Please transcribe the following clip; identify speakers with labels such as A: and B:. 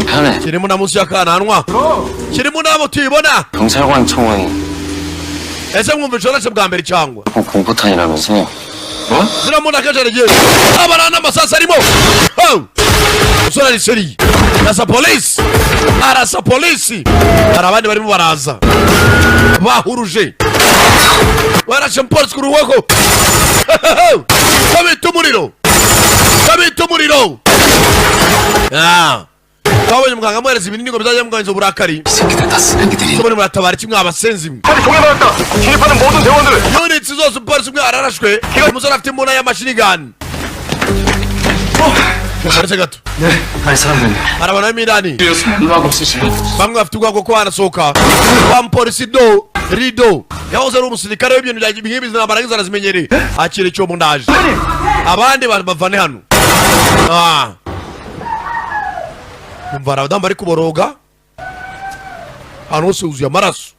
A: 편해.
B: kirimo na munsi y'akananwa kirimo nabo tuyibona
A: 경찰관 청원이
B: ese mwumva jorashe bwa mbere cyangwa
A: 공포탄이라면서. 뭐?
B: ziramuna kajarege abana n'amasasa arimo usura ari seri arasa polisi hari abandi barimo baraza bahuruje barashe polisi ku ruwego kabita umuriro twabonye muganga amuhereza ibinini ngo bizajya muganyiza uburakari
A: 새끼들 다 쓰레기들이.
B: sobone muratabara kimwe abasenzi mwe
C: 빨리 종에 나왔다. 진입하는 모든 대원들.
B: unitsi zose polisi umwe ararashwe umusore afite imbunda y'amashinigani karetse gato
A: 네. 아니 사람들이.
B: hari abantu b'imidani
A: 음악 없으시죠?
B: bamwe bafite ubwoko ko barasohoka wa mupolisi rido yahoze ari umusirikare w'ibintu bya nk'ibi zintambara nk'izo arazimenyereye akira icyo mu ndaje abandi bavane hano umva hari abadamu bari kuboroga ahantu hose huzuye amaraso